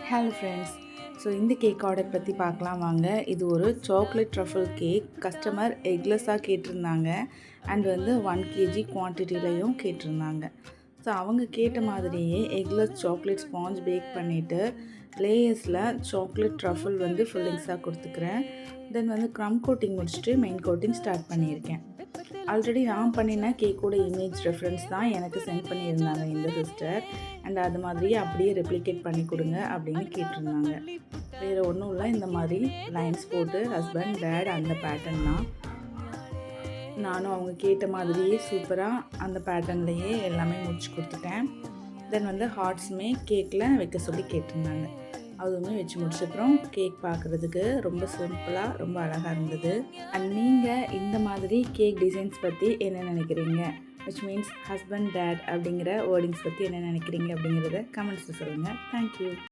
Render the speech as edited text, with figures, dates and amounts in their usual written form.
Hello friends. So இந்த cake order பற்றி பார்க்கலாம் வாங்க. இது ஒரு சாக்லேட் ட்ரஃபிள் கேக். கஸ்டமர் எக்லெஸ்ஸாக கேட்டிருந்தாங்க அண்ட் 1 kg குவான்டிட்டிலையும் கேட்டிருந்தாங்க. ஸோ அவங்க கேட்ட மாதிரியே எக்லெஸ் சாக்லேட் ஸ்பாஞ்ச் பேக் பண்ணிவிட்டு லேயர்ஸில் சாக்லேட் ட்ரஃபிள் ஃபில்லிங்ஸாக கொடுத்துக்கிறேன். தென் க்ரம் கோட்டிங் முடிச்சுட்டு மெயின் கோட்டிங் ஸ்டார்ட் பண்ணியிருக்கேன். ஆல்ரெடி நான் பண்ணின கேக்கோட இமேஜ் ரெஃபரன்ஸ் தான் எனக்கு சென்ட் பண்ணியிருந்தாங்க இந்த சிஸ்டர். அண்ட் அது மாதிரியே அப்படியே ரெப்ளிகேட் பண்ணி கொடுங்க அப்படின்னு கேட்டிருந்தாங்க. வேறு ஒன்றும் இல்லை, இந்த மாதிரி லைன்ஸ் போட்டு ஹஸ்பண்ட் டேட் அந்த பேட்டர்ன் தான். நானும் அவங்க கேட்ட மாதிரியே சூப்பராக அந்த பேட்டர்ன்லேயே எல்லாமே முடிச்சு கொடுத்துட்டேன். தென் ஹார்ட்ஸுமே கேக்கில் வைக்க சொல்லி கேட்டிருந்தாங்க. அதுவுமே வச்சு முடிச்சப்புறம் கேக் பார்க்குறதுக்கு ரொம்ப சிம்பிளாக ரொம்ப அழகாக இருந்தது. அண்ட் நீங்கள் இந்த மாதிரி கேக் டிசைன்ஸ் பற்றி என்ன நினைக்கிறீங்க, விச் மீன்ஸ் ஹஸ்பண்ட் டேட் அப்படிங்கிற வேர்டிங்ஸ் பற்றி என்ன நினைக்கிறீங்க அப்படிங்கிறத கமெண்ட்ஸில் சொல்லுங்கள். தேங்க்யூ.